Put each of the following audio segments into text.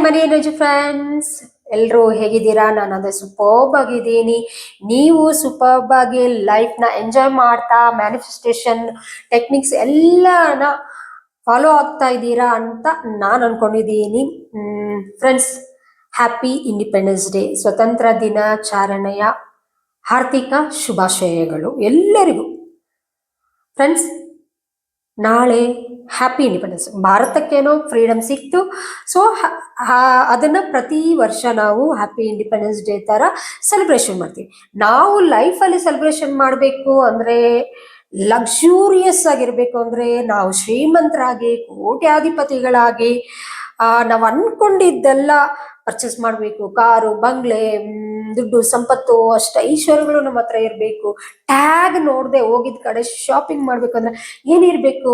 ಮನಿ energy friends, ಎಲ್ಲರೂ ಹೇಗಿದ್ದೀರಾ? ನಾನು ಅದೇ ಸೂಪರ್ಬ್ ಆಗಿದ್ದೀನಿ. ನೀವು ಸೂಪರ್ಬ್ ಆಗಿ ಲೈಫ್ನ ಎಂಜಾಯ್ ಮಾಡ್ತಾ ಮ್ಯಾನಿಫೆಸ್ಟೇಷನ್ ಟೆಕ್ನಿಕ್ಸ್ ಎಲ್ಲನ ಫಾಲೋ ಆಗ್ತಾ ಇದ್ದೀರಾ ಅಂತ ನಾನು ಅನ್ಕೊಂಡಿದ್ದೀನಿ. ಫ್ರೆಂಡ್ಸ್, ಹ್ಯಾಪಿ ಇಂಡಿಪೆಂಡೆನ್ಸ್ ಡೇ, ಸ್ವತಂತ್ರ ದಿನಾಚರಣೆಯ ಹಾರ್ದಿಕ ಶುಭಾಶಯಗಳು ಎಲ್ಲರಿಗೂ. ಫ್ರೆಂಡ್ಸ್, ನಾಳೆ ಹ್ಯಾಪಿ ಇಂಡಿಪೆಂಡೆನ್ಸ್, ಭಾರತಕ್ಕೇನೋ ಫ್ರೀಡಮ್ ಸಿಕ್ತು. ಸೊ ಅದನ್ನ ಪ್ರತಿ ವರ್ಷ ನಾವು ಹ್ಯಾಪಿ ಇಂಡಿಪೆಂಡೆನ್ಸ್ ಡೇ ತರ ಸೆಲೆಬ್ರೇಷನ್ ಮಾಡ್ತೀವಿ. ನಾವು ಲೈಫಲ್ಲಿ ಸೆಲೆಬ್ರೇಷನ್ ಮಾಡಬೇಕು ಅಂದ್ರೆ, ಲಕ್ಸುರಿಯಸ್ ಆಗಿರ್ಬೇಕು ಅಂದ್ರೆ, ನಾವು ಶ್ರೀಮಂತರಾಗಿ ಕೋಟ್ಯಾಧಿಪತಿಗಳಾಗಿ ನಾವು ಅನ್ಕೊಂಡಿದ್ದೆಲ್ಲ ಪರ್ಚೇಸ್ ಮಾಡಬೇಕು. ಕಾರು, ಬಂಗ್ಲೆ, ದುಡ್ಡು, ಸಂಪತ್ತು, ಅಷ್ಟು ಐಶ್ವರ್ಯಗಳು ನಮ್ಮ ಹತ್ರ ಇರಬೇಕು. ಟ್ಯಾಗ್ ನೋಡದೆ ಹೋಗಿದ ಕಡೆ ಶಾಪಿಂಗ್ ಮಾಡ್ಬೇಕು ಅಂದ್ರೆ ಏನಿರ್ಬೇಕು?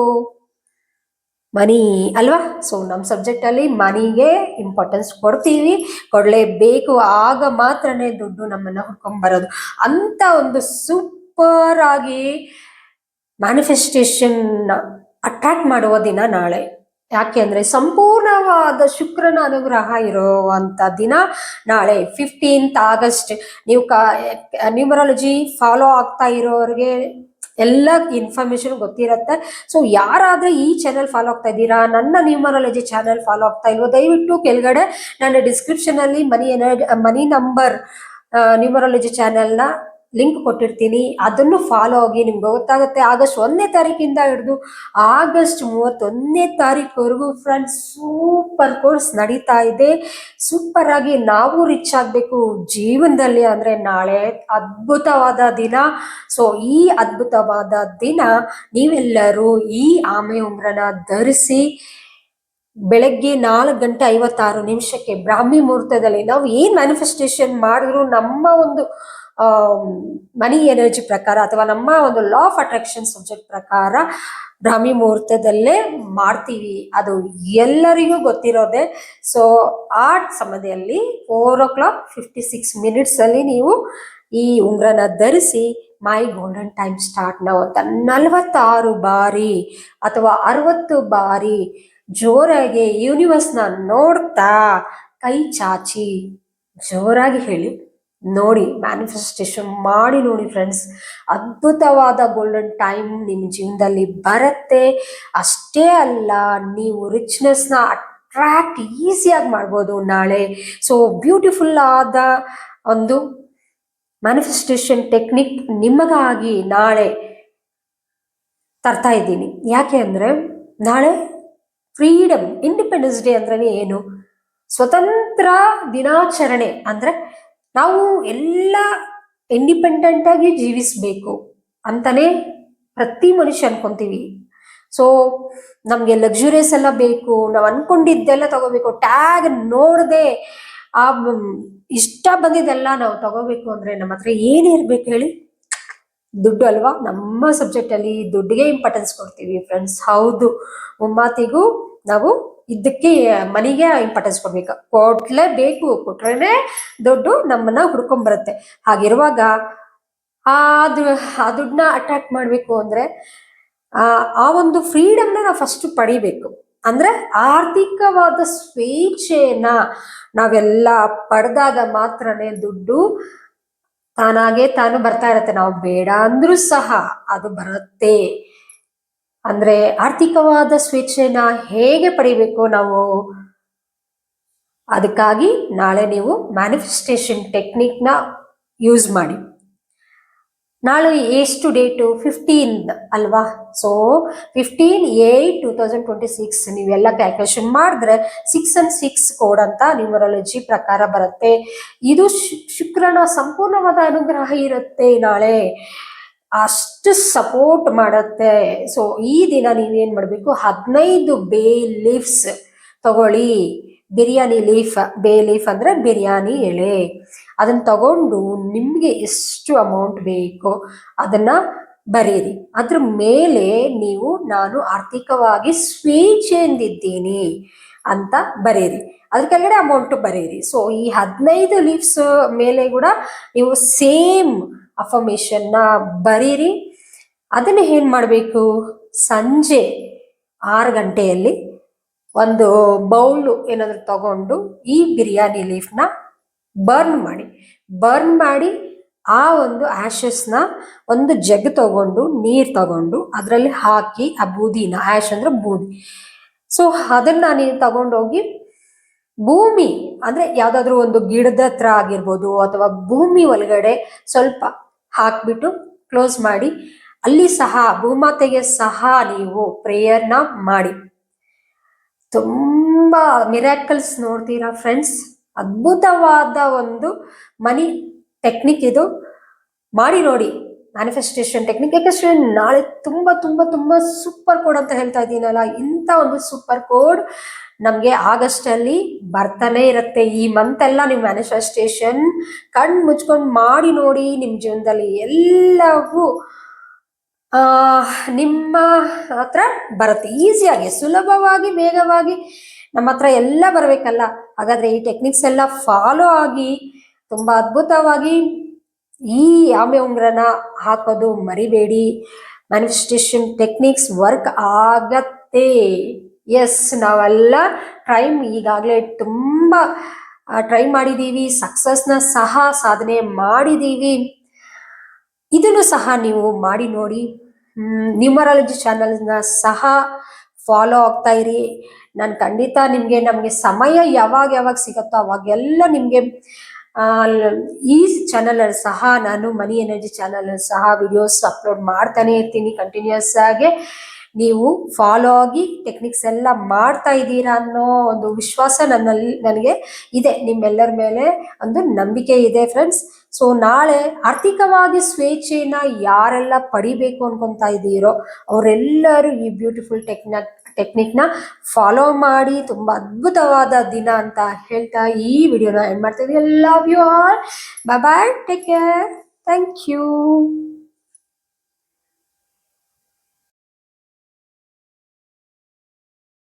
ಮನಿ ಅಲ್ವಾ? ಸೊ ನಮ್ಮ ಸಬ್ಜೆಕ್ಟ್ ಅಲ್ಲಿ ಮನಿಗೆ ಇಂಪಾರ್ಟೆನ್ಸ್ ಕೊಡಲೇಬೇಕು. ಆಗ ಮಾತ್ರನೇ ದುಡ್ಡು ನಮ್ಮನ್ನ ಹುಡ್ಕೊಂಡ್ ಬರೋದು. ಅಂತ ಒಂದು ಸೂಪರ್ ಆಗಿ ಮ್ಯಾನಿಫೆಸ್ಟೇಷನ್ ಅಟ್ರಾಕ್ಟ್ ಮಾಡುವ ದಿನ ನಾಳೆ. ಯಾಕೆ ಅಂದ್ರೆ ಸಂಪೂರ್ಣವಾದ ಶುಕ್ರನ ಅನುಗ್ರಹ ಇರುವಂತ ದಿನ ನಾಳೆ 15th ಆಗಸ್ಟ್. ನೀವು ನ್ಯೂಮರಾಲಜಿ ಫಾಲೋ ಆಗ್ತಾ ಇರೋರಿಗೆ ಎಲ್ಲ ಇನ್ಫಾರ್ಮೇಶನ್ ಗೊತ್ತಿರತ್ತೆ. ಸೊ ಯಾರಾದ್ರೆ ಈ ಚಾನೆಲ್ ಫಾಲೋ ಆಗ್ತಾ ಇದ್ದೀರಾ, ನನ್ನ ನ್ಯೂಮರಾಲಜಿ ಚಾನೆಲ್ ಫಾಲೋ ಆಗ್ತಾ ಇಲ್ವೋ, ದಯವಿಟ್ಟು ಕೆಳಗಡೆ ನನ್ನ ಡಿಸ್ಕ್ರಿಪ್ಷನ್ ಅಲ್ಲಿ ಮನಿ ನಂಬರ್ ನ್ಯೂಮರಾಲಜಿ ಚಾನೆಲ್ನ ಲಿಂಕ್ ಕೊಟ್ಟಿರ್ತೀನಿ. ಅದನ್ನು ಫಾಲೋ ಆಗಿ ನಿಮ್ಗೆ ಗೊತ್ತಾಗುತ್ತೆ. ಆಗಸ್ಟ್ 1ನೇ ತಾರೀಕಿಂದ ಹಿಡಿದು ಆಗಸ್ಟ್ 31ನೇ ತಾರೀಕುವರೆಗೂ ಫ್ರೆಂಡ್ಸ್ ಸೂಪರ್ ಕೋರ್ಸ್ ನಡೀತಾ ಇದೆ. ಸೂಪರ್ ಆಗಿ ನಾವು ರಿಚ್ ಆಗಬೇಕು ಜೀವನದಲ್ಲಿ ಅಂದ್ರೆ ನಾಳೆ ಅದ್ಭುತವಾದ ದಿನ. ಸೊ ಈ ಅದ್ಭುತವಾದ ದಿನ ನೀವೆಲ್ಲರೂ ಈ ಆಮೆ ಉಂಗ್ರನ ಧರಿಸಿ ಬೆಳಗ್ಗೆ 4:56 ಬ್ರಾಹ್ಮಿ ಮುಹೂರ್ತದಲ್ಲಿ ನಾವು ಏನ್ ಮ್ಯಾನಿಫೆಸ್ಟೇಷನ್ ಮಾಡಿದ್ರು ನಮ್ಮ ಒಂದು ಮನಿ ಎನರ್ಜಿ ಪ್ರಕಾರ ಅಥವಾ ನಮ್ಮ ಒಂದು ಲಾ ಆಫ್ ಅಟ್ರಾಕ್ಷನ್ ಸಬ್ಜೆಕ್ಟ್ ಪ್ರಕಾರ ಬ್ರಾಹ್ಮಿ ಮುಹೂರ್ತದಲ್ಲೇ ಮಾಡ್ತೀವಿ. ಅದು ಎಲ್ಲರಿಗೂ ಗೊತ್ತಿರೋದೆ. ಸೊ ಆ ಸಮಯದಲ್ಲಿ 4:56 ಅಲ್ಲಿ ನೀವು ಈ ಉಂಗ್ರನ ಧರಿಸಿ ಮೈ ಗೋಲ್ಡನ್ ಟೈಮ್ ಸ್ಟಾರ್ಟ್ ನಾವು ಅಂತ 46 ಬಾರಿ ಅಥವಾ 60 ಬಾರಿ ಜೋರಾಗಿ ಯೂನಿವರ್ಸ್ನ ನೋಡ್ತಾ ಕೈ ಚಾಚಿ ಜೋರಾಗಿ ಹೇಳಿ ನೋಡಿ, ಮ್ಯಾನಿಫೆಸ್ಟೇಷನ್ ಮಾಡಿ ನೋಡಿ ಫ್ರೆಂಡ್ಸ್. ಅದ್ಭುತವಾದ ಗೋಲ್ಡನ್ ಟೈಮ್ ನಿಮ್ಮ ಜೀವನದಲ್ಲಿ ಬರುತ್ತೆ. ಅಷ್ಟೇ ಅಲ್ಲ, ನೀವು ರಿಚ್ನೆಸ್ನ ಅಟ್ರಾಕ್ಟ್ ಈಸಿಯಾಗಿ ಮಾಡ್ಬೋದು ನಾಳೆ. ಸೊ ಬ್ಯೂಟಿಫುಲ್ ಆದ ಒಂದು ಮ್ಯಾನಿಫೆಸ್ಟೇಷನ್ ಟೆಕ್ನಿಕ್ ನಿಮಗಾಗಿ ನಾಳೆ ತರ್ತಾ ಇದ್ದೀನಿ. ಯಾಕೆ ಅಂದ್ರೆ ನಾಳೆ ಫ್ರೀಡಮ್ ಇಂಡಿಪೆಂಡೆನ್ಸ್ ಡೇ ಅಂದ್ರೆ ಏನು? ಸ್ವತಂತ್ರ ದಿನಾಚರಣೆ ಅಂದ್ರೆ ನಾವು ಎಲ್ಲ ಇಂಡಿಪೆಂಡೆಂಟ್ ಆಗಿ ಜೀವಿಸ್ಬೇಕು ಅಂತಾನೆ ಪ್ರತಿ ಮನುಷ್ಯ ಅನ್ಕೊಂತೀವಿ. ಸೊ ನಮ್ಗೆ ಲಕ್ಸುರಿಯಸ್ ಎಲ್ಲ ಬೇಕು, ನಾವು ಅನ್ಕೊಂಡಿದ್ದೆಲ್ಲ ತಗೋಬೇಕು, ಟ್ಯಾಗ್ ನೋಡದೆ ಆ ಇಷ್ಟ ಬಂದಿದ್ದೆಲ್ಲ ನಾವು ತಗೋಬೇಕು ಅಂದ್ರೆ ನಮ್ಮ ಹತ್ರ ಏನಿರ್ಬೇಕು ಹೇಳಿ? ದುಡ್ಡು ಅಲ್ವಾ? ನಮ್ಮ ಸಬ್ಜೆಕ್ಟ್ ಅಲ್ಲಿ ದುಡ್ಡಿಗೆ ಇಂಪಾರ್ಟೆನ್ಸ್ ಕೊಡ್ತೀವಿ ಫ್ರೆಂಡ್ಸ್. ಹೌದು, ಮುಮ್ಮಾತಿಗೂ ನಾವು ಇದಕ್ಕೆ ಮನಿಗೆ ಇಂಪಾರ್ಟೆನ್ಸ್ ಕೊಡ್ಬೇಕು. ಕೊಡ್ಲೇಬೇಕು, ಕೊಟ್ರೇನೆ ದುಡ್ಡು ನಮ್ಮನ್ನ ಹುಡ್ಕೊಂಡ್ ಬರುತ್ತೆ. ಹಾಗಿರುವಾಗ ಆ ದುಡ್ಡನ್ನ ಅಟ್ರಾಕ್ಟ್ ಮಾಡ್ಬೇಕು ಅಂದ್ರೆ ಆ ಒಂದು ಫ್ರೀಡಮ್ನ ನಾವು ಫಸ್ಟ್ ಪಡಿಬೇಕು. ಅಂದ್ರೆ ಆರ್ಥಿಕವಾದ ಸ್ವೇಚ್ಛೆಯನ್ನ ನಾವೆಲ್ಲ ಪಡೆದಾಗ ಮಾತ್ರನೇ ದುಡ್ಡು ತಾನು ಬರ್ತಾ ಇರತ್ತೆ. ನಾವು ಬೇಡ ಅಂದ್ರೂ ಸಹ ಅದು ಬರುತ್ತೆ. ಅಂದ್ರೆ ಆರ್ಥಿಕವಾದ ಸ್ವೇಚ್ಛೆನ ಹೇಗೆ ಪಡಿಬೇಕು ನಾವು? ಅದಕ್ಕಾಗಿ ನಾಳೆ ನೀವು ಮ್ಯಾನಿಫೆಸ್ಟೇಷನ್ ಟೆಕ್ನಿಕ್ನ ಯೂಸ್ ಮಾಡಿ. ನಾಳೆ ಎಷ್ಟು ಡೇಟು? 15 ಅಲ್ವಾ? ಸೊ 15/8/2026 ನೀವೆಲ್ಲ ಕ್ಯಾಲ್ಕುಲೇಷನ್ ಮಾಡಿದ್ರೆ 6 and 6 ಕೋಡ್ ಅಂತ ನ್ಯೂಮರಾಲಜಿ ಪ್ರಕಾರ ಬರುತ್ತೆ. ಇದು ಶುಕ್ರನ ಸಂಪೂರ್ಣವಾದ ಅನುಗ್ರಹ ಇರುತ್ತೆ ನಾಳೆ, ಅಷ್ಟು ಸಪೋರ್ಟ್ ಮಾಡತ್ತೆ. ಸೊ ಈ ದಿನ ನೀವೇನ್ ಮಾಡ್ಬೇಕು? 15 ಬೇ ಲೀವ್ಸ್ ತಗೊಳ್ಳಿ. ಬಿರಿಯಾನಿ ಲೀಫ್, ಬೇ ಲೀಫ್ ಅಂದ್ರೆ ಬಿರಿಯಾನಿ ಎಲೆ. ಅದನ್ನ ತಗೊಂಡು ನಿಮ್ಗೆ ಎಷ್ಟು ಅಮೌಂಟ್ ಬೇಕೋ ಅದನ್ನ ಬರೀರಿ. ಅದ್ರ ಮೇಲೆ ನೀವು ನಾನು ಆರ್ಥಿಕವಾಗಿ ಸ್ವೇಚ್ಛೆಯಿಂದಿದ್ದೀನಿ ಅಂತ ಬರೀರಿ. ಅದ್ರ ಕೆಳಗಡೆ ಅಮೌಂಟ್ ಬರೀರಿ. ಸೊ ಈ 15 ಲೀವ್ಸ್ ಮೇಲೆ ಕೂಡ ನೀವು ಸೇಮ್ ಅಫರ್ಮೇಷನ್ನ ಬರೀರಿ. ಅದನ್ನ ಏನ್ ಮಾಡಬೇಕು? ಸಂಜೆ 6 ಗಂಟೆಯಲ್ಲಿ ಒಂದು ಬೌಲು ಏನಾದರೂ ತಗೊಂಡು ಈ ಬಿರಿಯಾನಿ ಲೀಫ್ನ ಬರ್ನ್ ಮಾಡಿ ಆ ಒಂದು ಆ್ಯಶಸ್ನ ಒಂದು ಜಗ್ ತಗೊಂಡು ನೀರು ತಗೊಂಡು ಅದರಲ್ಲಿ ಹಾಕಿ ಆ ಬೂದಿನ, ಆ್ಯಶ್ ಅಂದ್ರೆ ಬೂದಿ, ಸೊ ಅದನ್ನ ನೀವು ತಗೊಂಡೋಗಿ ಭೂಮಿ ಅಂದ್ರೆ ಯಾವ್ದಾದ್ರು ಒಂದು ಗಿಡದ ಹತ್ರ ಆಗಿರ್ಬೋದು ಅಥವಾ ಭೂಮಿ ಒಳಗಡೆ ಸ್ವಲ್ಪ ಹಾಕ್ಬಿಟ್ಟು ಕ್ಲೋಸ್ ಮಾಡಿ ಅಲ್ಲಿ ಸಹ ಭೂಮಾತೆಗೆ ಸಹ ನೀವು ಪ್ರೇಯರ್ನ ಮಾಡಿ. ತುಂಬಾ ಮಿರಾಕಲ್ಸ್ ನೋಡ್ತೀರಾ ಫ್ರೆಂಡ್ಸ್. ಅದ್ಭುತವಾದ ಒಂದು ಮನಿ ಟೆಕ್ನಿಕ್ ಇದು, ಮಾಡಿ ನೋಡಿ ಮ್ಯಾನಿಫೆಸ್ಟೇಷನ್ ಟೆಕ್ನಿಕ್. ಯಾಕಂದ್ರೆ ನಾಳೆ ತುಂಬಾ ತುಂಬಾ ತುಂಬಾ ಸೂಪರ್ ಕೋಡ್ ಅಂತ ಹೇಳ್ತಾ ಇದ್ದೀನಲ್ಲ, ಇಂಥ ಒಂದು ಸೂಪರ್ ಕೋಡ್ ನಮಗೆ ಆಗಸ್ಟ್ ಅಲ್ಲಿ ಬರ್ತಾನೆ ಇರುತ್ತೆ. ಈ ಮಂತ್ ಎಲ್ಲ ನೀವು ಮ್ಯಾನಿಫೆಸ್ಟೇಷನ್ ಕಣ್ ಮುಚ್ಕೊಂಡು ಮಾಡಿ ನೋಡಿ, ನಿಮ್ಮ ಜೀವನದಲ್ಲಿ ಎಲ್ಲವೂ ನಿಮ್ಮ ಹತ್ರ ಬರುತ್ತೆ ಈಸಿಯಾಗಿ, ಸುಲಭವಾಗಿ, ವೇಗವಾಗಿ ನಮ್ಮ ಹತ್ರ ಎಲ್ಲ ಬರಬೇಕಲ್ಲ. ಹಾಗಾದ್ರೆ ಈ ಟೆಕ್ನಿಕ್ಸ್ ಎಲ್ಲ ಫಾಲೋ ಆಗಿ ತುಂಬಾ ಅದ್ಭುತವಾಗಿ ಈ ಆಮೆ ಉಂಗ್ರನ ಹಾಕೋದು ಮರಿಬೇಡಿ. ಮ್ಯಾನಿಫೆಸ್ಟೇಷನ್ ಟೆಕ್ನಿಕ್ಸ್ ವರ್ಕ್ ಆಗತ್ತೆ. ಎಸ್, ನಾವೆಲ್ಲ ಈಗಾಗಲೇ ತುಂಬಾ ಟ್ರೈ ಮಾಡಿದೀವಿ, ಸಕ್ಸಸ್ನ ಸಹ ಸಾಧನೆ ಮಾಡಿದೀವಿ. ಇದನ್ನು ಸಹ ನೀವು ಮಾಡಿ ನೋಡಿ. ನ್ಯೂಮರಾಲಜಿ ಚಾನಲ್ನ ಸಹ ಫಾಲೋ ಆಗ್ತಾ ಇರಿ. ನಾನು ಖಂಡಿತ ನಮಗೆ ಸಮಯ ಯಾವಾಗ ಸಿಗುತ್ತೋ ಅವಾಗೆಲ್ಲ ನಿಮಗೆ ಈ ಚಾನಲ್ ಸಹ ನಾನು ಮನಿ ಎನರ್ಜಿ ಚಾನಲ್ ಸಹ ವಿಡಿಯೋಸ್ ಅಪ್ಲೋಡ್ ಮಾಡ್ತಾನೆ ಇರ್ತೀನಿ ಕಂಟಿನ್ಯೂಸ್ ಆಗಿ. ನೀವು ಫಾಲೋ ಆಗಿ ಟೆಕ್ನಿಕ್ಸ್ ಎಲ್ಲ ಮಾಡ್ತಾ ಇದ್ದೀರಾ ಅನ್ನೋ ಒಂದು ವಿಶ್ವಾಸ ನನಗೆ ಇದೆ, ನಿಮ್ಮೆಲ್ಲರ ಮೇಲೆ ಒಂದು ನಂಬಿಕೆ ಇದೆ ಫ್ರೆಂಡ್ಸ್. ಸೊ ನಾಳೆ ಆರ್ಥಿಕವಾಗಿ ಸ್ವೇಚ್ಛೆನ ಯಾರೆಲ್ಲ ಪಡಿಬೇಕು ಅನ್ಕೊಂತಾ ಇದ್ದೀರೋ ಅವರೆಲ್ಲರೂ ಈ ಬ್ಯೂಟಿಫುಲ್ ಟೆಕ್ನಿಕ್ನ ಫಾಲೋ ಮಾಡಿ ತುಂಬಾ ಅದ್ಭುತವಾದ ದಿನ ಅಂತ ಹೇಳ್ತಾ ಈ ವಿಡಿಯೋನ ಎಂಡ್ ಮಾಡ್ತಾ ಇದ್ದೀನಿ. Love you all, bye bye, take care, thank you.